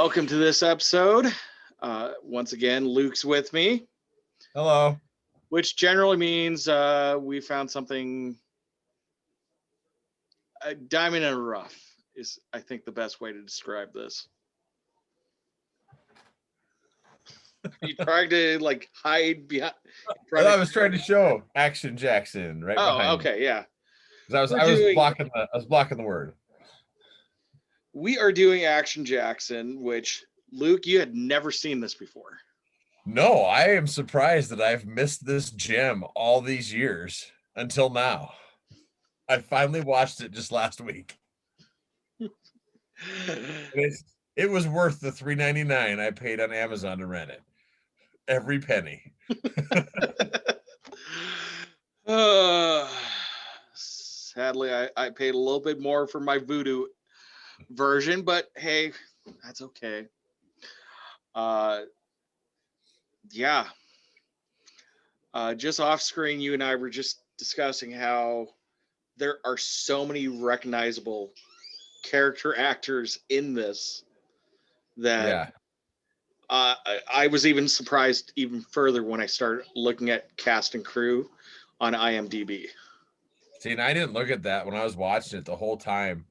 welcome to this episode. Once again, Luke's with me, Hello. which generally means we found something, a diamond in the rough is, I think, the best way to describe this. You trying to like hide behind? I was trying to show Action Jackson right behind Oh, me. okay, yeah. 'Cause I was blocking the word. We are doing Action Jackson, which Luke, you had never seen this before. No, I am surprised that I've missed this gem all these years until now. I finally watched it just last week. It was worth the $3.99 I paid on Amazon to rent it. Every penny. Sadly, I paid a little bit more for my Voodoo version, but hey, that's okay. Yeah. Just off screen, you and I were just discussing how there are so many recognizable character actors in this that I was even surprised even further when I started looking at cast and crew on IMDb. See, and I didn't look at that when I was watching it the whole time.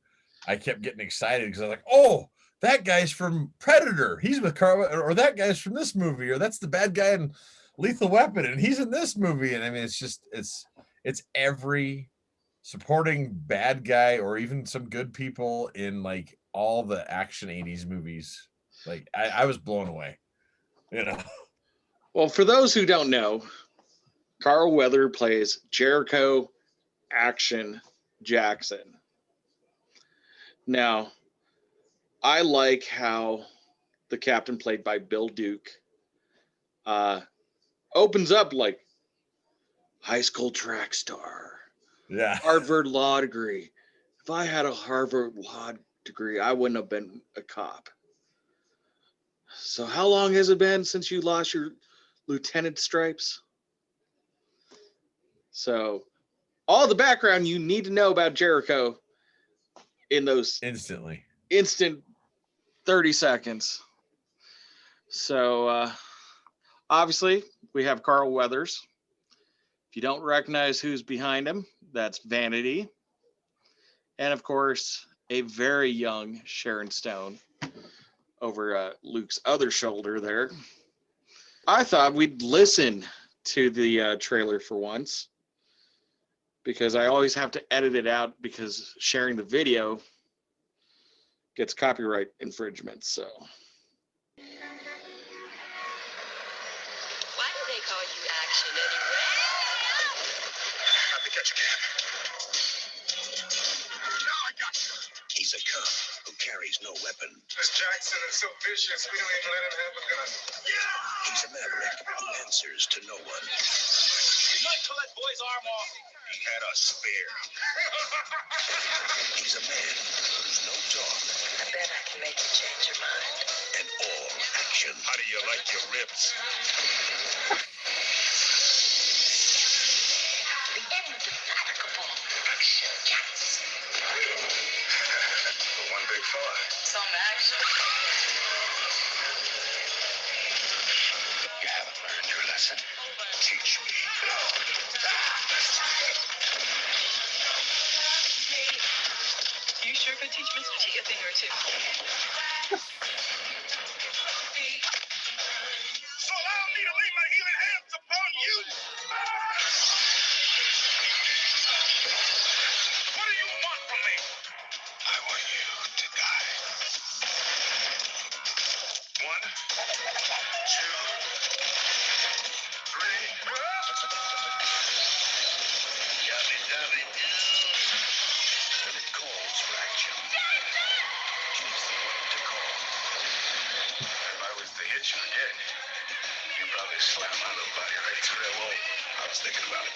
I kept getting excited because I was like, oh, that guy's from Predator. He's with Carl, or that guy's from this movie, or that's the bad guy in Lethal Weapon, and he's in this movie. And I mean, it's every supporting bad guy or even some good people in like all the action 80s movies. Like I was blown away, you know. Well, for those who don't know, Carl Weather plays Jericho Action Jackson. Now, I like how the captain, played by Bill Duke, opens up like high school track star, Yeah. Harvard law degree. If I had a Harvard law degree, I wouldn't have been a cop. So how long has it been since you lost your lieutenant stripes? So all the background you need to know about Jericho in those Instantly. instant 30 seconds. So obviously we have Carl Weathers. If you don't recognize who's behind him, that's Vanity. And of course, a very young Sharon Stone over Luke's other shoulder there. I thought we'd listen to the trailer for once, because I always have to edit it out because sharing the video gets copyright infringement. So Why do they call you Action anyway? Have to catch a cab. Now I got you. He's a cop who carries no weapon. This Jackson is so vicious, we don't even let him have a gun. He's a maverick who answers to no one. You like to let boy's arm off? He had a spear. He's a man who's no talk I bet I can make you change your mind. and all action. How do you like your ribs? The indefatigable Action Jackson. One big fella. Some action. You haven't learned your lesson. Teach me. You sure could teach Mr. T a thing or two. So allow me to lay my healing hands upon you. What do you want from me? I want you to die. One, two, three. Yabby-dabby-doo. When it calls for action, he's the one to call. If I was to hit you again, you'd probably slam my little body right through that wall. I was thinking about it.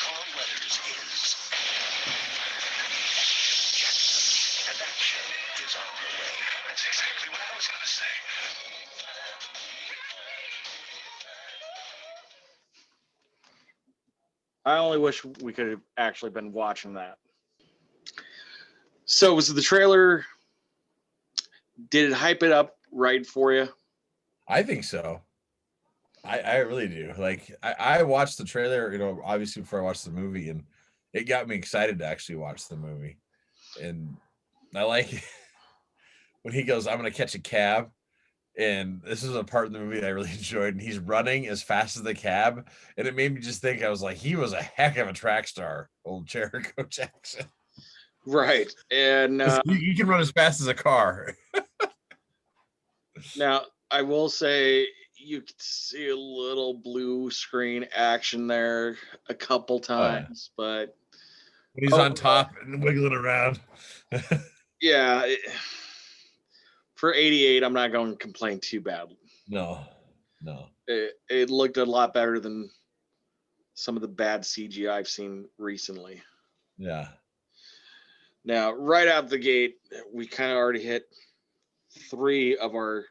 Carl Weathers is Jackson, and action is on the way. That's exactly what I was going to say. I only wish we could have actually been watching that. So was the trailer did it hype it up right for you? I think so. I really do. Like I watched the trailer, obviously before I watched the movie, and it got me excited to actually watch the movie. And I like when he goes, "I'm gonna catch a cab." And this is a part in the movie that I really enjoyed. And he's running as fast as the cab. And it made me just think, I was like, he was a heck of a track star, old Jericho Jackson. Right. And He can run as fast as a car. now I will say you could see a little blue screen action there a couple times, but When he's on top and wiggling around. yeah, for 88, I'm not going to complain too badly. No. It looked a lot better than some of the bad CGI I've seen recently. Yeah. Now, right out the gate, we kind of already hit 3 of our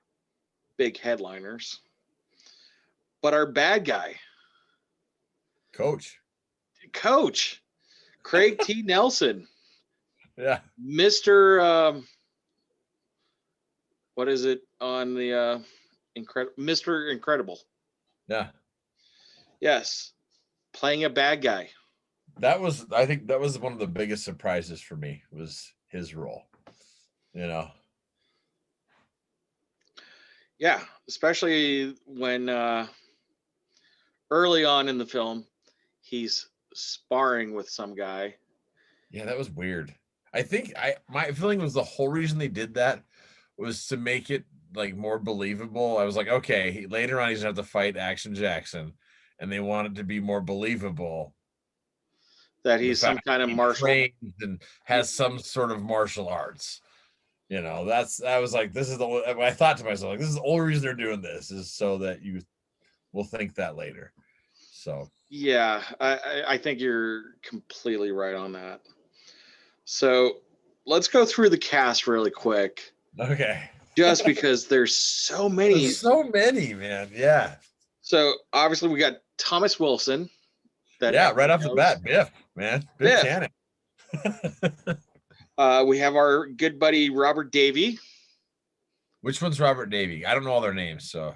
big headliners. But our bad guy, Coach, Craig T. Nelson, yeah, Mr. What is it on the Mr. Incredible? Yeah. Yes, playing a bad guy. I think that was one of the biggest surprises for me, was his role. Yeah, especially when early on in the film, he's sparring with some guy. Yeah, that was weird. I think my feeling was the whole reason they did that was to make it like more believable. I was like, okay, later on he's gonna have to fight Action Jackson, and they want it to be more believable That he's some kind of martial and has some sort of martial arts. I was like, this is I thought to myself, like, this is the only reason they're doing this, is so that you will think that later. So yeah, I think you're completely right on that. So let's go through the cast really quick. Okay. Just because there's so many. There's so many, man. Yeah. So obviously we got Thomas Wilson. Right off the bat, Biff, man. Biff Tannen. We have our good buddy Robert Davi. Which one's Robert Davi? I don't know all their names, so.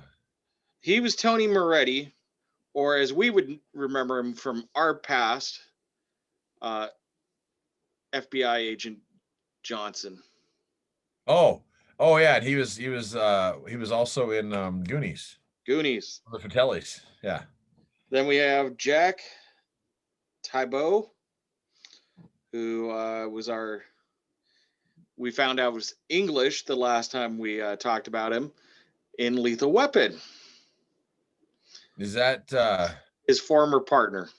He was Tony Moretti, or as we would remember him from our past, FBI agent Johnson. Oh yeah, and he was also in Goonies. The Fratellis. Yeah. Then we have Jack Thibault, who we found out was English the last time we talked about him in Lethal Weapon. Is that his former partner?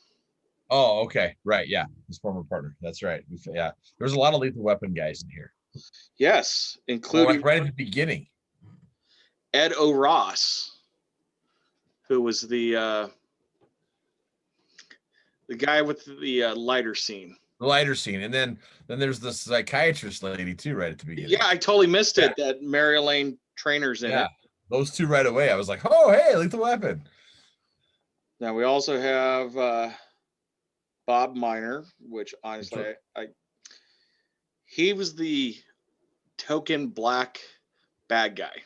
Oh, okay. Right. Yeah. His former partner. That's right. Yeah. There's a lot of Lethal Weapon guys in here. Yes. Including right at the beginning. Ed O'Ross, who was the guy with the lighter scene. The lighter scene. And then there's the psychiatrist lady too, right at the beginning. Yeah, I totally missed it. That Mary Elaine Trainor's in it. Those two right away. I was like, oh, hey, Lethal Weapon. Now we also have Bob Miner, which honestly, he was the token black bad guy.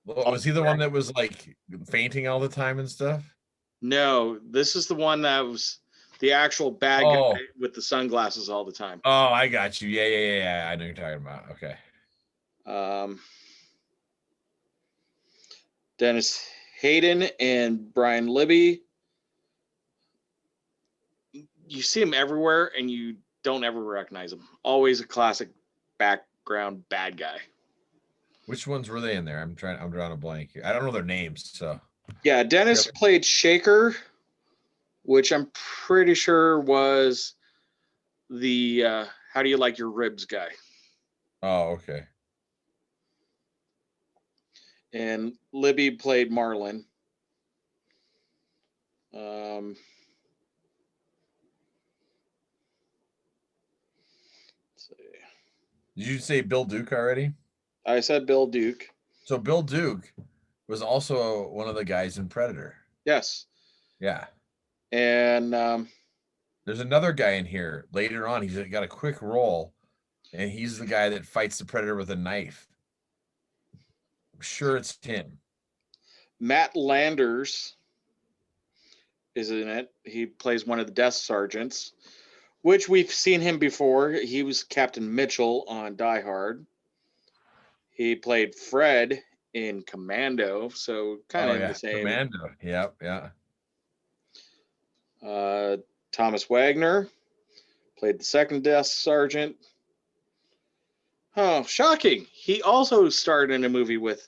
Well, was he the one that was like fainting all the time and stuff? No, this is the one that was the actual bad guy with the sunglasses all the time. Oh, I got you. Yeah. I know you're talking about. Okay. Dennis Hayden and Brian Libby. You see him everywhere and you don't ever recognize him. Always a classic background bad guy. Which ones were they in there? I'm drawing a blank here. I don't know their names, so. Yeah, Dennis played Shaker, which I'm pretty sure was the how do you like your ribs guy. Oh, okay. And Libby played Marlon. Did you say Bill Duke already? I said Bill Duke. So Bill Duke was also one of the guys in Predator. Yes. Yeah. And there's another guy in here later on. He's got a quick role, and he's the guy that fights the Predator with a knife. I'm sure it's him. Matt Landers is in it. He plays one of the desk sergeants, which we've seen him before. He was Captain Mitchell on Die Hard. He played Fred in Commando, so kind Oh of in yeah, the same. Commando. Yep, yeah. Thomas Wagner played the second desk sergeant. Oh, shocking. He also starred in a movie with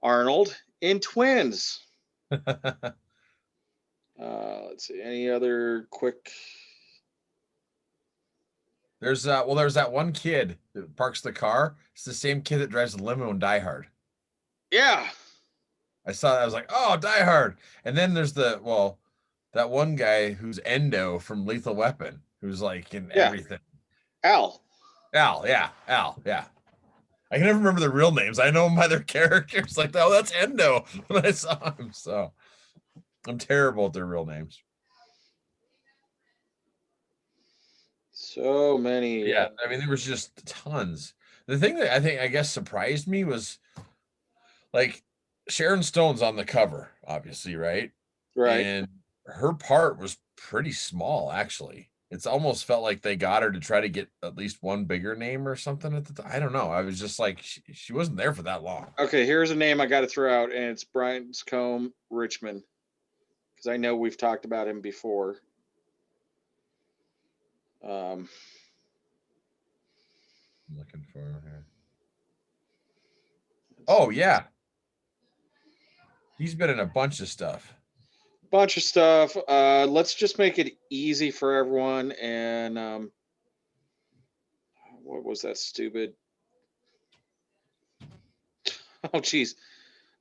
Arnold in Twins. Let's see. Any other quick? There's that one kid that parks the car. It's the same kid that drives the limo in Die Hard. Yeah. I saw that. I was like, oh, Die Hard. And then there's that one guy who's Endo from Lethal Weapon, who's like in Yeah. everything. Al. Al, yeah. I can never remember their real names. I know them by their characters. Like, oh, that's Endo when I saw him. So I'm terrible at their real names. So many. Yeah, I mean, there was just tons. The thing that I guess surprised me was like Sharon Stone's on the cover, obviously, right? Right. And her part was pretty small, actually. It's almost felt like they got her to try to get at least one bigger name or something at the time. I don't know. I was just like, she wasn't there for that long. Okay, here's a name I got to throw out, and it's Brian Scombe Richmond, because I know we've talked about him before. I'm looking for here. Oh yeah, he's been in a bunch of stuff. Bunch of stuff. Let's just make it easy for everyone. And what was that stupid? Oh, geez.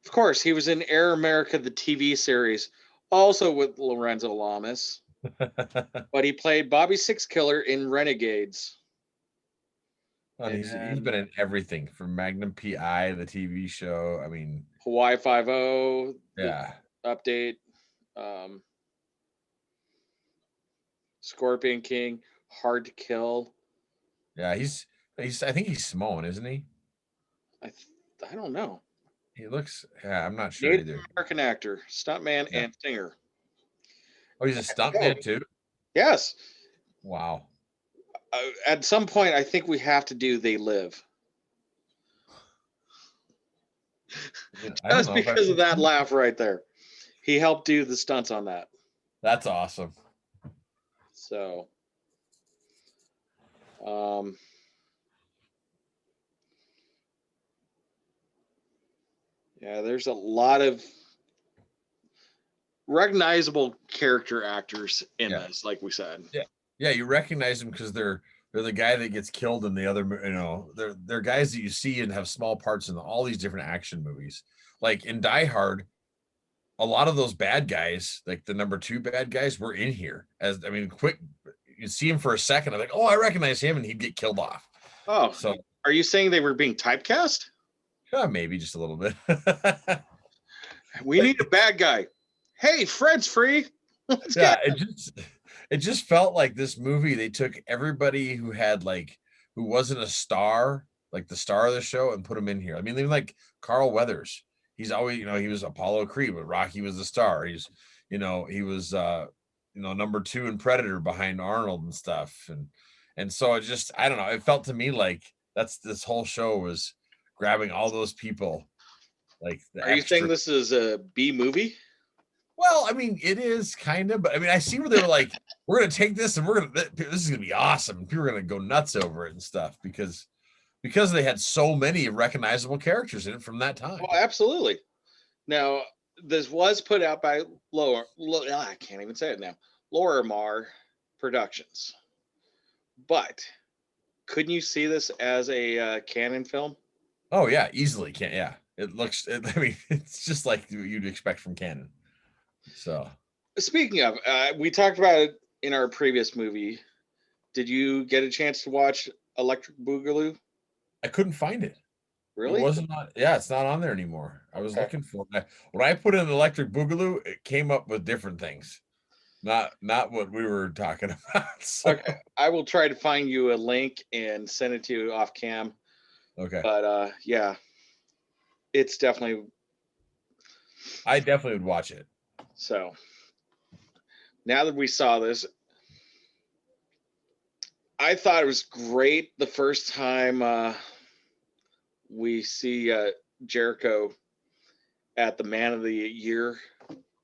Of course, he was in Air America, the TV series, also with Lorenzo Lamas. But he played Bobby Six Killer in Renegades. Oh, he's been in everything from Magnum PI, the TV show. I mean, Hawaii Five-0. Yeah. Update. Scorpion King. Hard to Kill. Yeah, he's. I think he's Samoan, isn't he? I don't know. He looks. Yeah, I'm not sure Native either. American actor, stuntman, and singer. Oh, he's a stuntman too. Yes. Wow. At some point, I think we have to do They Live. Just because of that laugh right there. He helped do the stunts on that. That's awesome. So, yeah, there's a lot of recognizable character actors in this, like we said. Yeah, you recognize them because they're the guy that gets killed in the other. They're guys that you see and have small parts in all these different action movies. Like in Die Hard, a lot of those bad guys, like the number 2 bad guys, were in here. Quick, you see him for a second. I'm like, oh, I recognize him, and he'd get killed off. Oh, so are you saying they were being typecast? Yeah, maybe just a little bit. We need a bad guy. Hey, Fred's free. Yeah, it just felt like this movie. They took everybody who wasn't a star, like the star of the show, and put him in here. I mean, even like Carl Weathers. He's always, he was Apollo Creed, but Rocky was the star. He was number 2 in Predator behind Arnold and stuff. And so it just, I don't know. It felt to me like this whole show was grabbing all those people. Like, are you saying this is a B movie? Well, I mean, it is kind of, but I mean, I see where they were like, we're going to take this and this is going to be awesome. And people are going to go nuts over it and stuff because they had so many recognizable characters in it from that time. Well, absolutely. Now, this was put out by I can't even say it now. Lorimar Productions. But couldn't you see this as a canon film? Oh yeah, easily can. Yeah, it's just like you'd expect from canon. So, speaking of, we talked about it in our previous movie. Did you get a chance to watch Electric Boogaloo? I couldn't find it. Really? It wasn't on. Yeah, it's not on there anymore. I was looking for it. When I put in Electric Boogaloo, it came up with different things. Not what we were talking about. So. Okay, I will try to find you a link and send it to you off cam. Okay. But yeah, it's definitely I definitely would watch it. so. Now that we saw this, I thought it was great the first time we see Jericho at the Man of the Year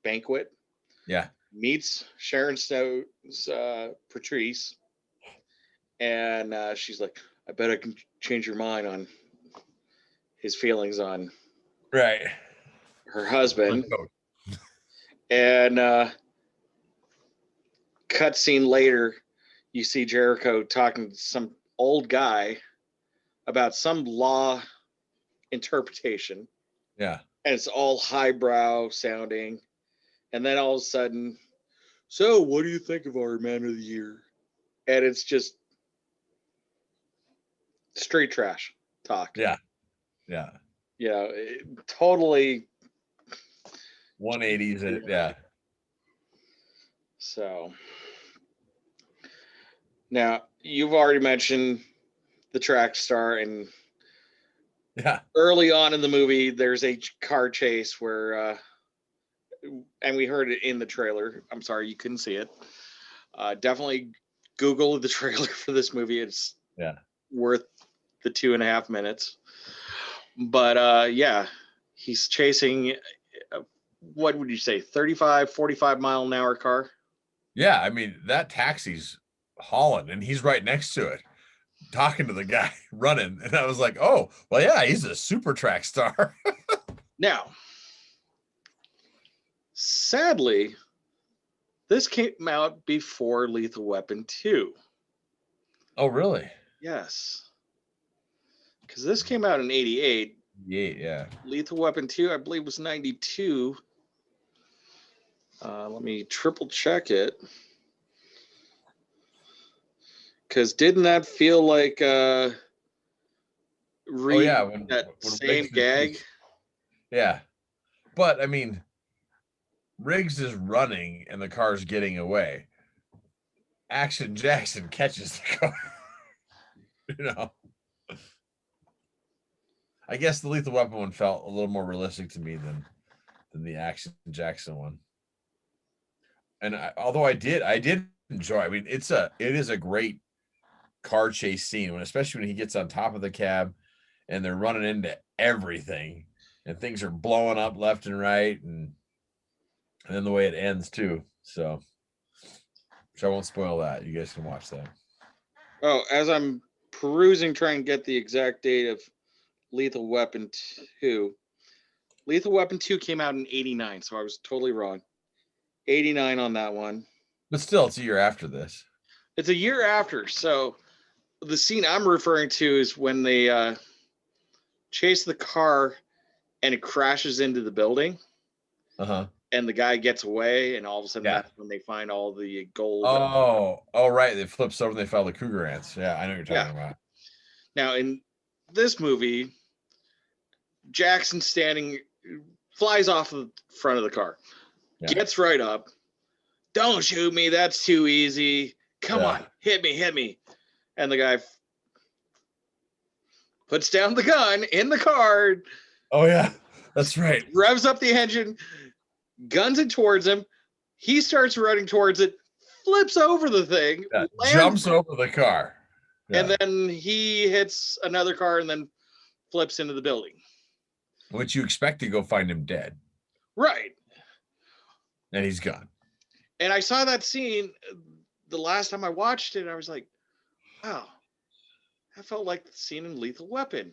banquet. Yeah. Meets Sharon Stone's Patrice, and she's like, "I bet I can change your mind on his feelings on Right. her husband." And cut scene later, you see Jericho talking to some old guy about some law interpretation, Yeah. and it's all highbrow sounding. And then all of a sudden, so what do you think of our Man of the Year? And it's just straight trash talk. Yeah. Yeah. You know, totally. 180s. Yeah. So now you've already mentioned the track star, and Yeah. early on in the movie, there's a car chase where, and we heard it in the trailer. I'm sorry you couldn't see it. Definitely Google the trailer for this movie. It's worth the 2.5 minutes. But yeah, he's chasing, what would you say, 35, 45 mile an hour car? Yeah. I mean, that taxi's hauling and he's right next to it, talking to the guy running. And I was like, oh, well, yeah, he's a super track star. Now, sadly, this came out before Lethal Weapon 2. Oh, really? Yes. Because this came out in 88. Yeah. Lethal Weapon 2, I believe, was 92. Let me triple check it. Because didn't that feel like When same Riggs gag? Yeah. But I mean, Riggs is running and the car's getting away. Action Jackson catches the car. You know. I guess the Lethal Weapon one felt a little more realistic to me than the Action Jackson one. And although I did enjoy. I mean, it is a great car chase scene especially when he gets on top of the cab and they're running into everything and things are blowing up left and right, and then the way it ends too. So, which I won't spoil that. You guys can watch that. Oh, as I'm perusing, trying to get the exact date of Lethal Weapon 2. Lethal Weapon 2 came out in 89, so I was totally wrong. 89 on that one. But still, it's a year after this. It's a year after. So the scene I'm referring to is when they chase the car and it crashes into the building. Uh-huh. And the guy gets away, and all of a sudden that's when they find all the gold. Oh, right. It flips over and they file the cougar ants. Yeah, I know what you're talking about. Now, in this movie, Jackson flies off the front of the car, gets right up. Don't shoot me. That's too easy. Come on, hit me. And the guy puts down the gun in the car. Oh, yeah, that's right. Revs up the engine, guns it towards him. He starts running towards it, flips over the thing, jumps over the car. And then he hits another car and then flips into the building. Which you expect to go find him dead. Right. And he's gone. And I saw that scene the last time I watched it. I was like, wow, that felt like the scene in Lethal Weapon.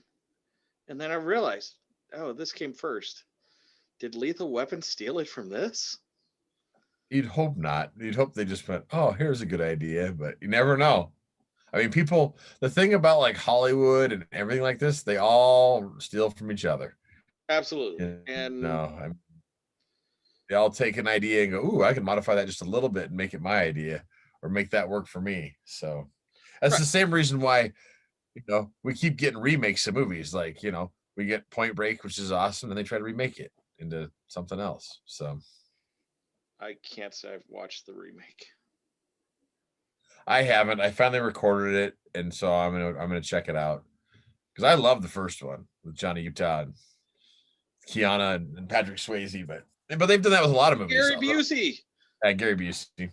And then I realized, oh, this came first. Did Lethal Weapon steal it from this? You'd hope not. You'd hope they just went, oh, here's a good idea. But you never know. I mean, the thing about like Hollywood and everything like this, they all steal from each other. Absolutely. And they all take an idea and go, ooh, I can modify that just a little bit and make it my idea or make that work for me. So that's the same reason why, we keep getting remakes of movies. Like, we get Point Break, which is awesome, and they try to remake it into something else. So I can't say I've watched the remake. I haven't. I finally recorded it, and so I'm gonna check it out because I love the first one with Johnny Utah. Kiana and Patrick Swayze, but they've done that with a lot of movies. Gary Busey. Gary Busey.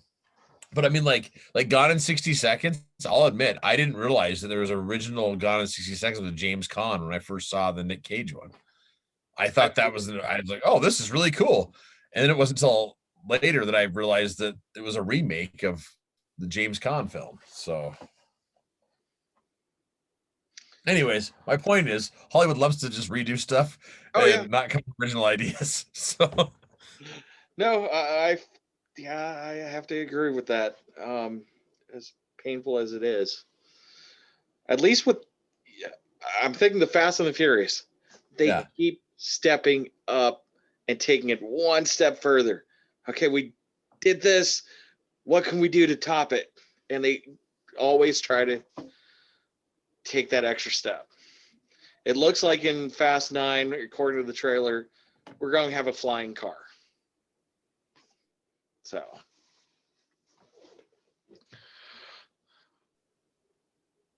But I mean, like Gone in 60 Seconds. I'll admit, I didn't realize that there was an original Gone in 60 Seconds with James Caan when I first saw the Nick Cage one. I thought I was like, oh, this is really cool. And then it wasn't until later that I realized that it was a remake of the James Caan film. So, anyways, my point is Hollywood loves to just redo stuff and not come up with original ideas. So, No, I have to agree with that. As painful as it is, at least with, I'm thinking the Fast and the Furious, they keep stepping up and taking it one step further. Okay, we did this. What can we do to top it? And they always try to take that extra step. It looks like in Fast 9, according to the trailer, we're going to have a flying car. So,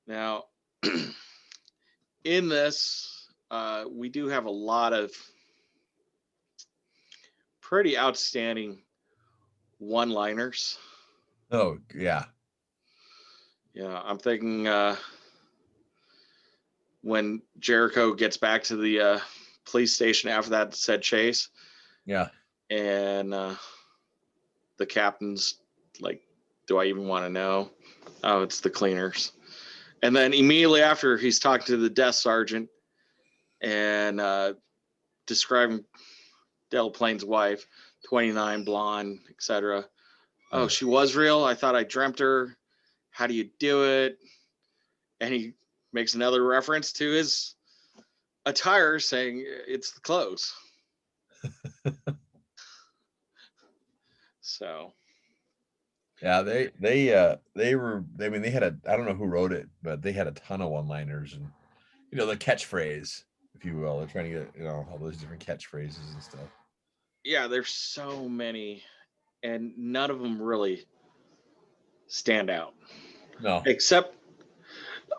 now, in this, we do have a lot of pretty outstanding one-liners. oh yeah, Yeah, I'm thinking when Jericho gets back to the police station after that said chase, yeah, and the captain's like, do I even want to know? Oh, it's the cleaners. And then immediately after, he's talking to the desk sergeant and describing Delaplane's wife, 29, blonde, etc. Oh, she was real? I thought I dreamt her. How do you do it? And he makes another reference to his attire, saying it's the clothes. So, yeah, they were, I mean, they had I don't know who wrote it, but they had a ton of one-liners and, the catchphrase, if you will. They're trying to get, all those different catchphrases and stuff. yeah, there's so many, and none of them really stand out. No. Except,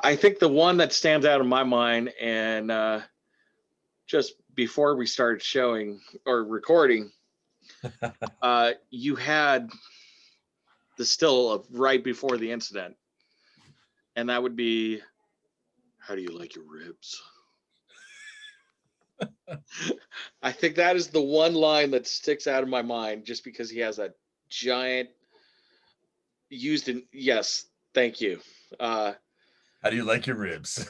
I think the one that stands out in my mind, and just before we started showing or recording, you had the still of right before the incident, and that would be, how do you like your ribs? I think that is the one line that sticks out of my mind, just because he has that giant used in, yes, thank you. How do you like your ribs?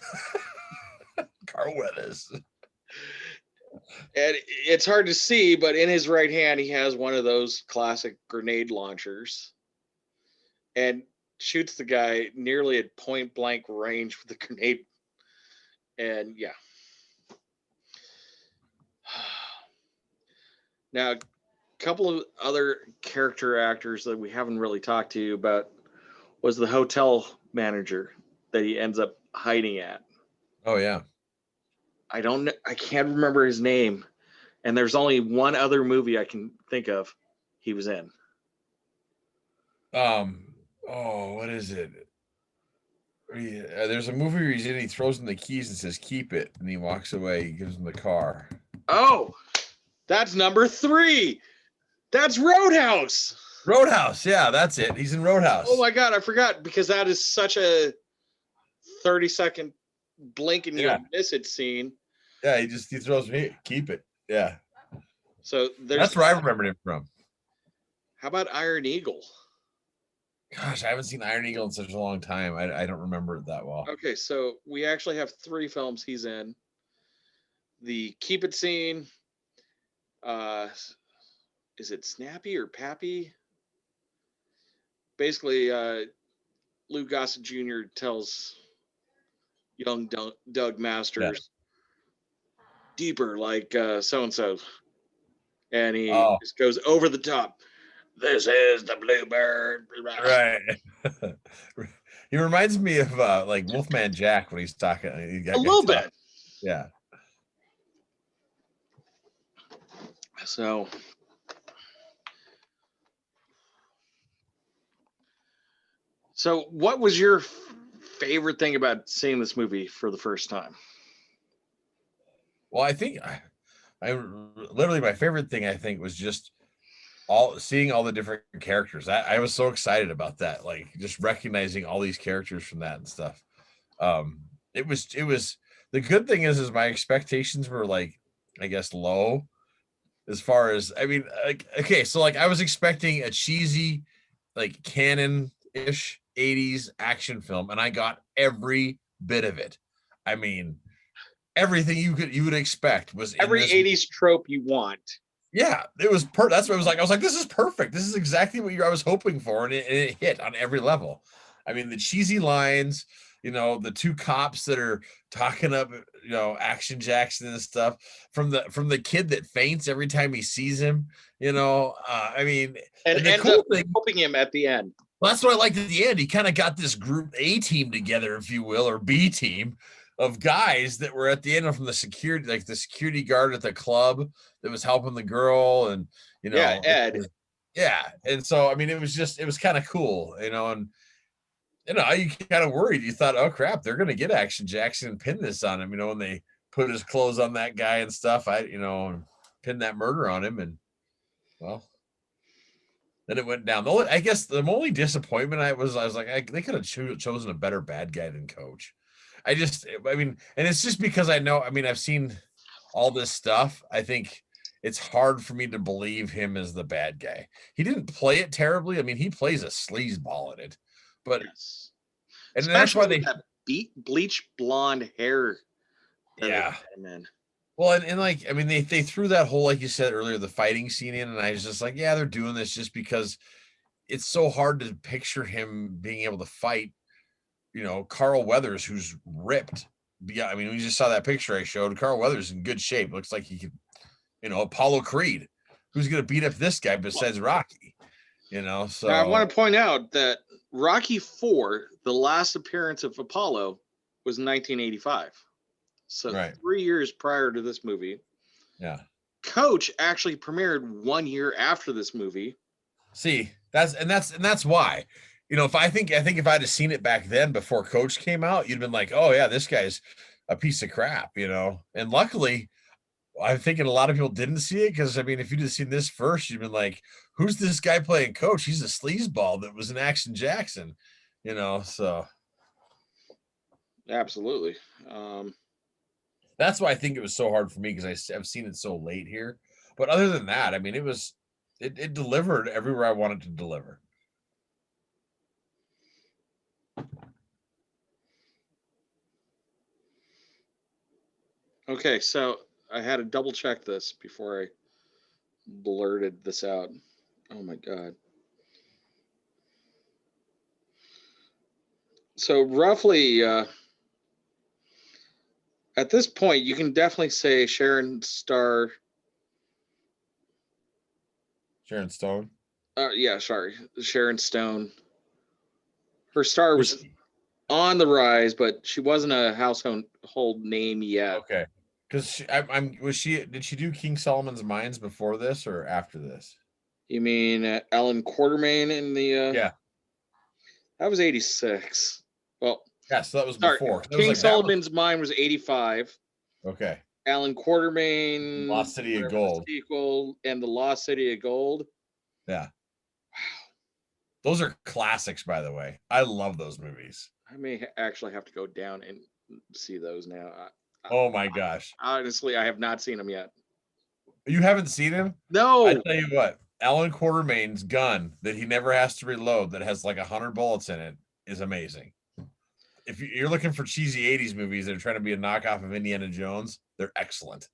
Carl Weathers. And it's hard to see, but in his right hand, he has one of those classic grenade launchers and shoots the guy nearly at point blank range with the grenade. And yeah. Now, a couple of other character actors that we haven't really talked to you about was the hotel manager that he ends up hiding at. Oh yeah. I can't remember his name. And there's only one other movie I can think of he was in. Oh, what is it? There's a movie where he's in, he throws him the keys and says, keep it. And he walks away. He gives him the car. Oh, that's number 3. That's Roadhouse. Roadhouse. Yeah, that's it. He's in Roadhouse. Oh my God, I forgot, because that is such a 30-second blink and you miss it scene. Yeah, he throws me, keep it. Yeah. So that's where I remembered him from. How about Iron Eagle? Gosh, I haven't seen Iron Eagle in such a long time. I don't remember it that well. Okay, so we actually have 3 films he's in. The Keep It scene. Is it Snappy or Pappy? Basically, Lou Gossett Jr. tells young Doug Masters, deeper like so-and-so. And he just goes over the top. This is the Bluebird. Right. He reminds me of like Wolfman Jack when he's talking. A little bit. Yeah. So, what was your favorite thing about seeing this movie for the first time? Well, I think literally my favorite thing I think was just seeing all the different characters. I was so excited about that, like just recognizing all these characters from that and stuff. It was the good thing is my expectations were like, I guess, low as far as, I mean, like, okay, so like I was expecting a cheesy, like canon-ish 80s action film, and I got every bit of it. I mean, everything you would expect was in Every this. 80s trope you want. Yeah, it was that's what it was like. I was like, this is perfect. This is exactly what I was hoping for, and it hit on every level. I mean, the cheesy lines, the two cops that are talking up, Action Jackson and stuff, from the kid that faints every time he sees him. I mean, And the ends cool up thing, helping him at the end. well, that's what I liked at the end. He kind of got this group A team together, if you will, or B team of guys that were at the end from the security, like the security guard at the club that was helping the girl, and Yeah, Ed. yeah. And so I mean, it was kind of cool, and you kind of worried. You thought, oh crap, they're gonna get Action Jackson and pin this on him, when they put his clothes on that guy and stuff. And pin that murder on him, and well. Then it went down. I guess the only disappointment I was like, they could have chosen a better bad guy than Coach. I mean, and it's just because I know, I mean, I've seen all this stuff. I think it's hard for me to believe him as the bad guy. He didn't play it terribly. I mean, he plays a sleazeball in it, but Yes. and that's why Especially they, with that bleach blonde hair. yeah. Man. Well, and like, I mean, they threw that whole, like you said earlier, the fighting scene in, and I was just like, yeah, they're doing this just because it's so hard to picture him being able to fight, Carl Weathers, who's ripped. Yeah, I mean, we just saw that picture I showed. Carl Weathers in good shape. Looks like he could, Apollo Creed. Who's going to beat up this guy besides Rocky? So Now, I want to point out that Rocky IV, the last appearance of Apollo, was in 1985. So right. 3 years prior to this movie. Yeah. Coach actually premiered 1 year after this movie. See, that's why. I think if I'd have seen it back then before Coach came out, you'd been like, oh yeah, this guy's a piece of crap, And luckily, I'm thinking a lot of people didn't see it because I mean, if you'd have seen this first, you'd been like, who's this guy playing Coach? He's a sleazeball that was in Action Jackson, so Absolutely. that's why I think it was so hard for me because I've seen it so late here. But other than that, I mean, it delivered everywhere I wanted to deliver. Okay, so I had to double check this before I blurted this out. Oh my God. So roughly, at this point, you can definitely say Sharon Stone. Sharon Stone. Her star was on the rise, but she wasn't a household name yet. Okay, because did she do King Solomon's Mines before this or after this? You mean Ellen Quartermain in the? Yeah, that was 86. Well, yeah, so that was before. King Solomon's Mine was 85. Okay. Alan Quartermain, Lost City of Gold sequel, and the Lost City of Gold. Yeah. Wow. Those are classics, by the way. I love those movies. I may actually have to go down and see those now. Oh my gosh. Honestly, I have not seen them yet. You haven't seen him? No. I tell you what, Alan Quartermain's gun that he never has to reload that has like 100 bullets in it is amazing. If you're looking for cheesy 80s movies that are trying to be a knockoff of Indiana Jones, they're excellent.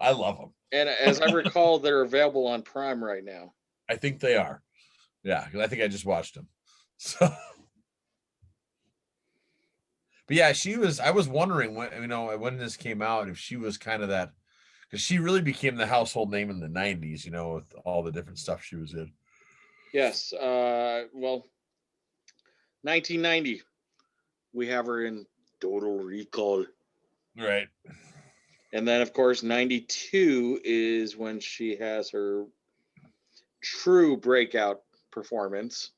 I love them. And as I recall, they're available on Prime right now. I think they are. Yeah, because I think I just watched them. So, but yeah, I was wondering when this came out, if she was kind of that, because she really became the household name in the 90s, with all the different stuff she was in. Yes. Well, 1990, we have her in Total Recall. Right. And then, of course, 92 is when she has her true breakout performance,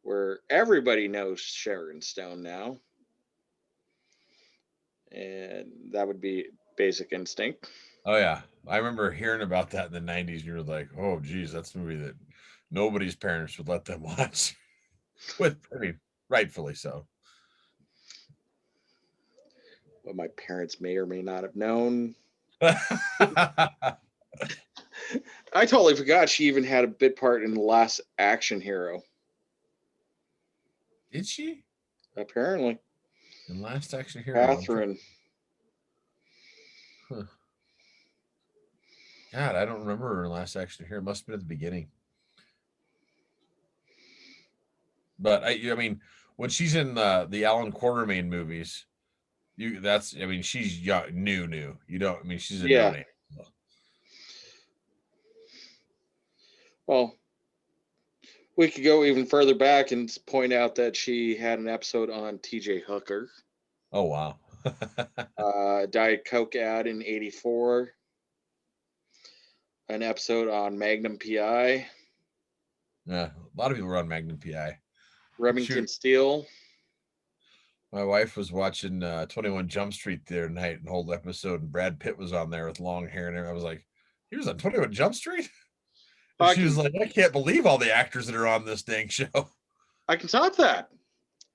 where everybody knows Sharon Stone now. And that would be Basic Instinct. Oh yeah, I remember hearing about that in the '90s. You were like, "Oh, geez, that's a movie that nobody's parents would let them watch." With, I mean, rightfully so. What my parents may or may not have known. I totally forgot she even had a bit part in The Last Action Hero. Did she? Apparently, In Last Action Hero. I'm trying- Catherine. Huh. God, I don't remember her in Last Action Hero. It must have been at the beginning. But I mean, when she's in the Alan Quartermain movies, I mean, she's young, new. You don't. I mean, she's a no Yeah. name. Well, we could go even further back and point out that she had an episode on T.J. Hooker, Oh wow. Diet Coke ad in '84, an episode on Magnum PI, Yeah, a lot of people were on Magnum PI. Remington Shoot, Steel. my wife was watching 21 Jump Street the other night, and whole episode, and Brad Pitt was on there with long hair, and I was like, he was on 21 Jump Street? And I she was can, like, I can't believe all the actors that are on this dang show. I can top that.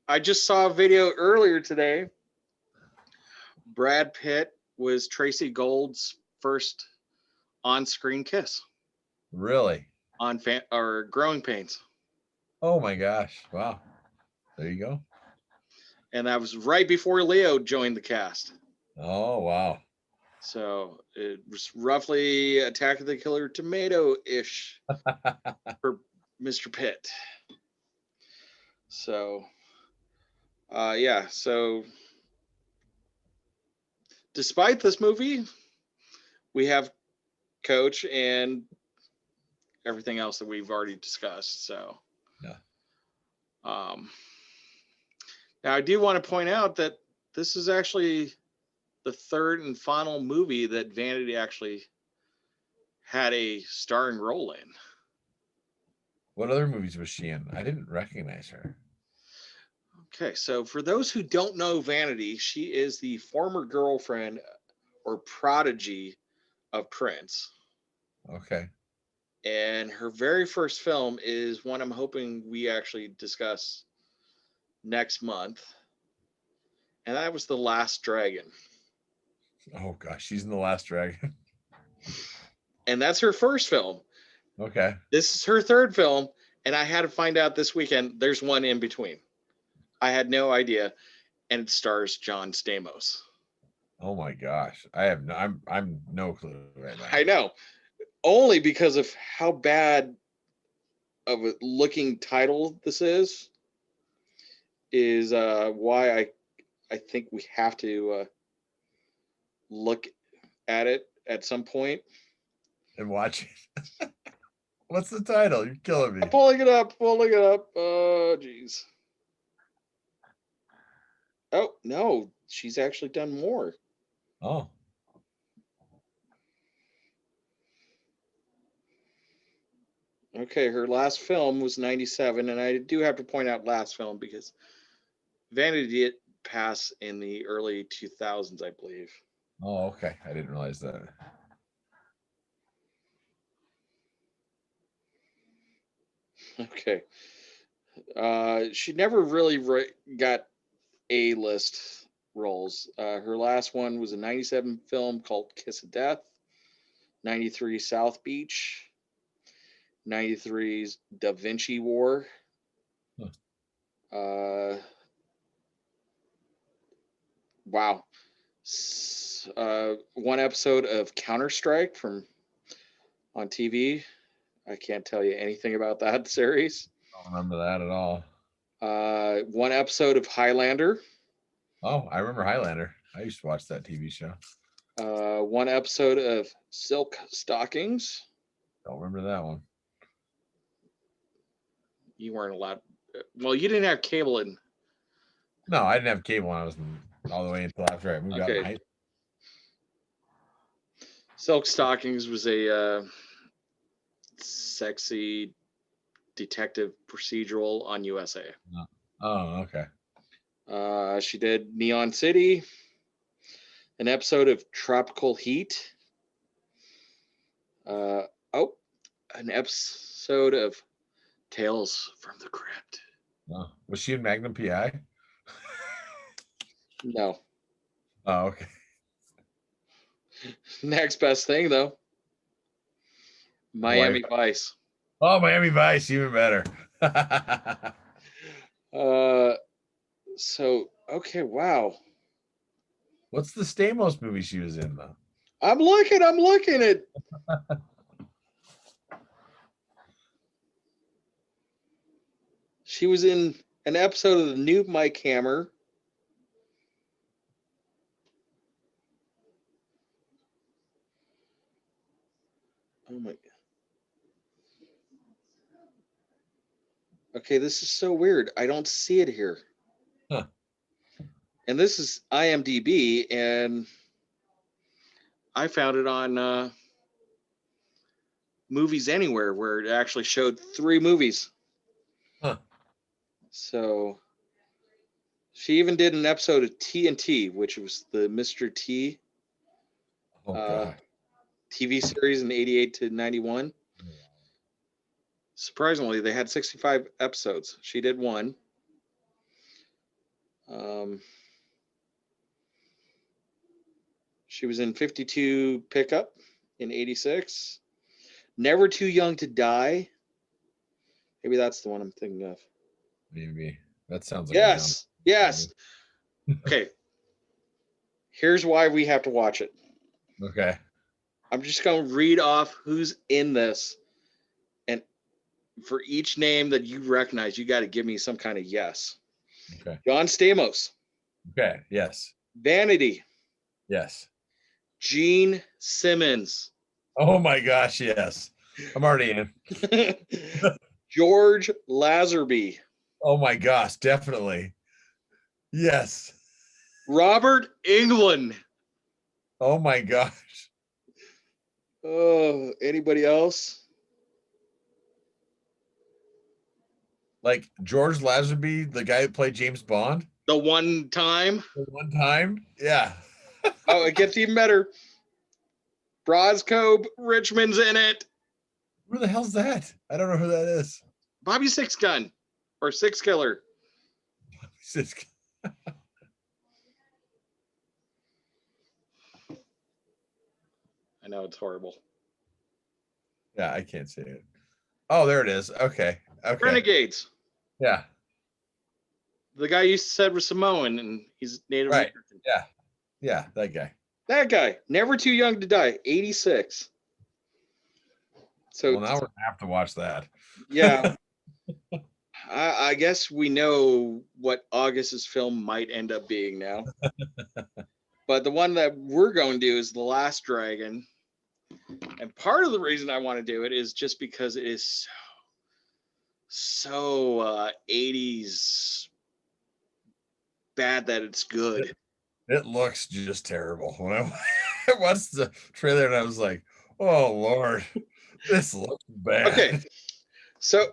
I just saw a video earlier today. Brad Pitt was Tracy Gold's first on-screen kiss Really? on Growing Pains, Oh my gosh. Wow. There you go. and that was right before Leo joined the cast. Oh wow. So it was roughly Attack of the Killer Tomato-ish for Mr. Pitt. So, yeah. So, despite this movie, we have Coach and everything else that we've already discussed. So, Yeah. Now I do want to point out that this is actually the third and final movie that Vanity actually had a starring role in. What other movies was she in? I didn't recognize her. Okay, so for those who don't know Vanity, she is the former girlfriend or prodigy of Prince. Okay. And her very first film is one I'm hoping we actually discuss next month. And that was The Last Dragon. Oh gosh, she's in The Last Dragon. And that's her first film. Okay. This is her third film. And I had to find out this weekend there's one in between. I had no idea. And it stars John Stamos. Oh my gosh. I'm no clue right now. I know. Only because of how bad of a looking title this is why I think we have to look at it at some point. And watch it. What's the title? You're killing me. I'm pulling it up. Oh, geez. Oh, no. She's actually done more. Oh. Okay, her last film was 97, and I do have to point out last film because Vanity did pass in the early 2000s, I believe. Oh, okay. I didn't realize that. Okay. She never really got A-list roles. Her last one was a 97 film called Kiss of Death, 93 South Beach, 93's Da Vinci War. Wow. One episode of Counter-Strike on TV. I can't tell you anything about that series. I don't remember that at all. One episode of Highlander. Oh, I remember Highlander. I used to watch that TV show. One episode of Silk Stockings. Don't remember that one. You weren't allowed. Well, you didn't have cable in. No, I didn't have cable when I was all the way until after I moved out. Okay. Silk Stockings was a sexy detective procedural on USA. Oh, okay. She did Neon City, an episode of Tropical Heat, Oh, an episode of Tales from the Crypt. Was she in Magnum PI? No. Oh, okay. Next best thing though. Miami Wife. Vice. Oh, Miami Vice, even better. So okay, wow. What's the Stamos movie she was in though? I'm looking at. She was in an episode of the new Mike Hammer. Oh my. Okay, this is so weird. I don't see it here. Huh. And this is IMDb, and I found it on Movies Anywhere, where it actually showed 3 movies. Huh. So she even did an episode of TNT, which was the Mr. T Oh god. TV series in 88 to 91. Surprisingly, they had 65 episodes. She did 1. She was in 52 Pickup in 86. Never Too Young to Die. Maybe that's the one I'm thinking of. Maybe. That sounds like Yes. Yes. Okay. Here's why we have to watch it. Okay. I'm just going to read off who's in this. And for each name that you recognize, you got to give me some kind of yes. Okay. John Stamos, Okay. Yes. Vanity, Yes. Gene Simmons, Oh my gosh, yes. I'm already in. George Lazenby, Oh my gosh, definitely. Yes. Robert Englund. Oh my gosh. Oh, anybody else? Like George Lazenby, the guy that played James Bond The one time. the one time. Yeah. Oh, it gets even better. Broscoe Richmond's in it. Who the hell's that? I don't know who that is. Bobby Six Gun or Six Killer. I know it's horrible. Yeah, I can't see it. Oh, there it is. Okay. Okay. Renegades. Yeah. The guy you said was Samoan and he's Native Right. American. Yeah. Yeah, that guy. That guy. Never Too Young to Die. 86. So Well, now we're gonna have to watch that. yeah. I guess we know what August's film might end up being now. But the one that we're going to do is The Last Dragon. And part of the reason I want to do it is just because it is so 80s bad that it's good. It looks just terrible. When I watched the trailer and I was like, oh Lord, this looks bad. Okay. So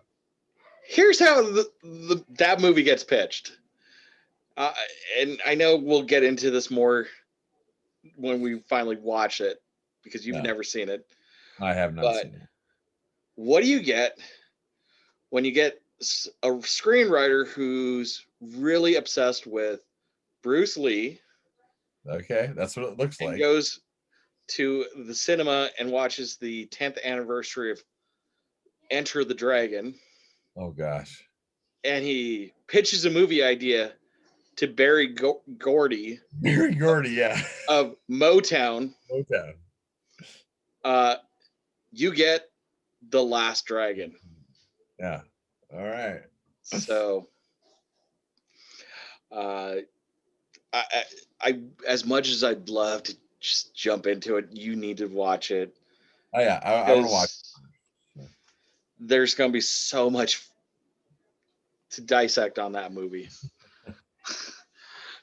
here's how that movie gets pitched. And I know we'll get into this more when we finally watch it because you've Yeah. never seen it. I have not But seen it. what do you get when you get a screenwriter who's really obsessed with Bruce Lee Okay, that's what it looks and like. goes to the cinema and watches the 10th anniversary of Enter the Dragon, Oh gosh. and he pitches a movie idea to Barry Gordy Barry Gordy, yeah. of Motown. Okay. You get The Last Dragon. Yeah. All right. So I as much as I'd love to just jump into it, you need to watch it. Oh yeah, I want to watch. because There's going to be so much to dissect on that movie.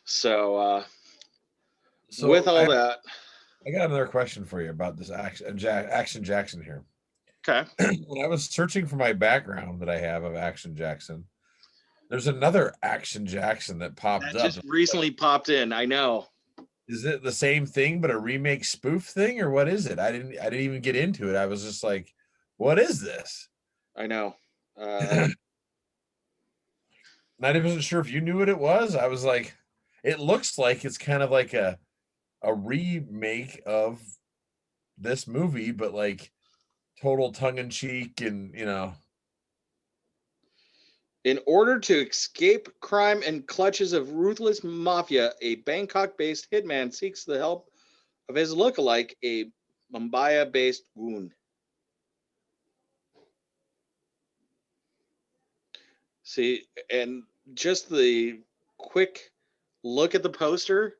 So, So with all I that, got another question for you about this Action Jackson here. okay. When I was searching for my background that I have of Action Jackson, there's another Action Jackson that popped That up. just recently popped in. I know. Is it the same thing but a remake spoof thing, or what is it? I didn't even get into it. I was just like, what is this? I know. Not even sure if you knew what it was. I was like, it looks like it's kind of like a remake of this movie, but like total tongue in cheek, and In order to escape crime and clutches of ruthless mafia, a Bangkok-based hitman seeks the help of his lookalike, a Mumbai-based goon. See, and just the quick look at the poster.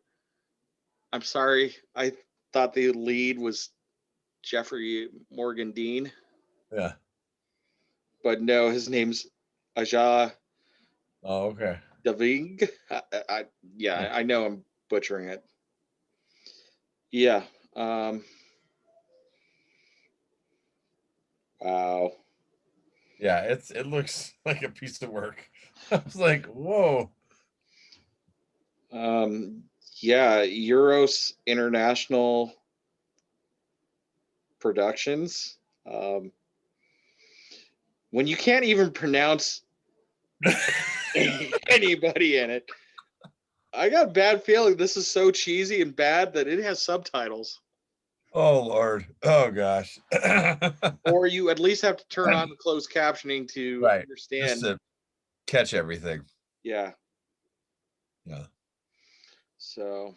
I'm sorry, I thought the lead was Jeffrey Morgan Dean, yeah. but no, his name's Aja Oh, okay. Davig. Yeah, I know I'm butchering it. Yeah. Wow. Yeah, it looks like a piece of work. I was like, whoa. Yeah, Euros International Productions. When you can't even pronounce anybody in it, I got a bad feeling this is so cheesy and bad that it has subtitles. Oh Lord. Oh gosh. Or you at least have to turn on the closed captioning to Right. Just understand. to catch everything. Yeah. Yeah. So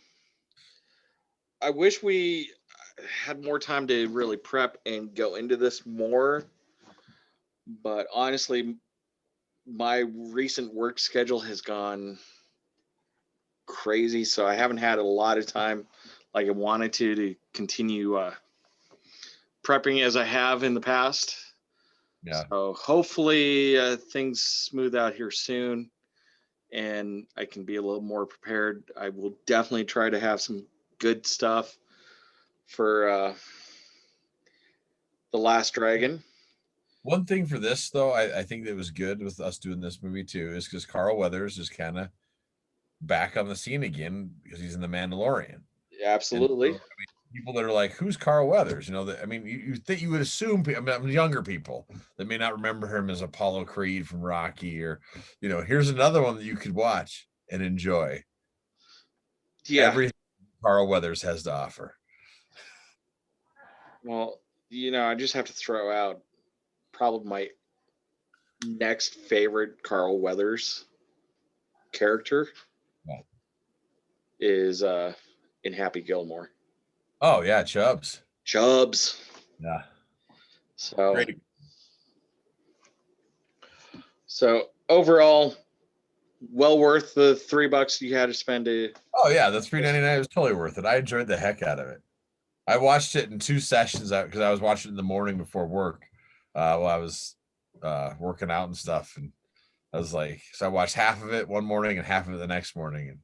I wish we had more time to really prep and go into this more. But honestly, my recent work schedule has gone crazy. So I haven't had a lot of time like I wanted to continue prepping as I have in the past. Yeah. So hopefully things smooth out here soon and I can be a little more prepared. I will definitely try to have some good stuff for The Last Dragon. One thing for this though, I think that was good with us doing this movie too, is because Carl Weathers is kind of back on the scene again because he's in The Mandalorian. And so, Absolutely. I mean, people that are like, "Who's Carl Weathers?" I mean, you think you would assume, I mean, younger people that may not remember him as Apollo Creed from Rocky, or here's another one that you could watch and enjoy. Yeah. Everything Carl Weathers has to offer. Well, I just have to throw out probably my next favorite Carl Weathers character Yeah. is in Happy Gilmore. Oh yeah, Chubbs. Chubbs. Yeah, So great. so overall, well worth the $3 you had to spend to. Oh yeah, that's $3.99. It was totally worth it. I enjoyed the heck out of it. I watched it in 2 sessions because I was watching it in the morning before work, while I was working out and stuff, and I was like, so I watched half of it one morning and half of it the next morning, and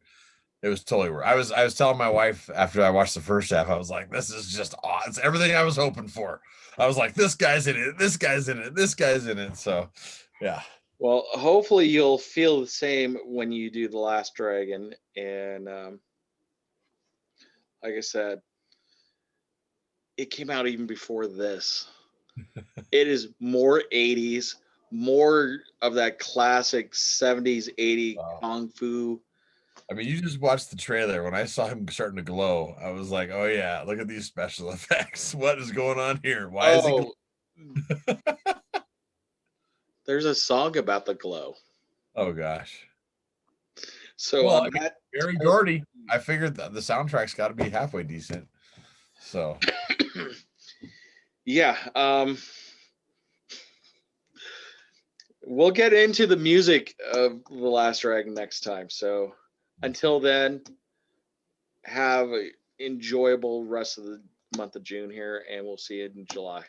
it was totally worth. I was telling my wife after I watched the first half, I was like, this is just awesome. It's everything I was hoping for. I was like, this guy's in it, this guy's in it, this guy's in it. So, yeah. Well, hopefully you'll feel the same when you do The Last Dragon. And like I said, it came out even before this. It is more 80s, more of that classic 70s, 80s Wow. kung fu. I mean, you just watched the trailer. When I saw him starting to glow, I was like, oh yeah, look at these special effects. What is going on here? Why is he There's a song about the glow. Oh gosh. So Well, on I mean, that, Barry Gordy, I figured the soundtrack's got to be halfway decent. So, yeah, we'll get into the music of The Last Dragon next time. So until then, have an enjoyable rest of the month of June here, and we'll see you in July.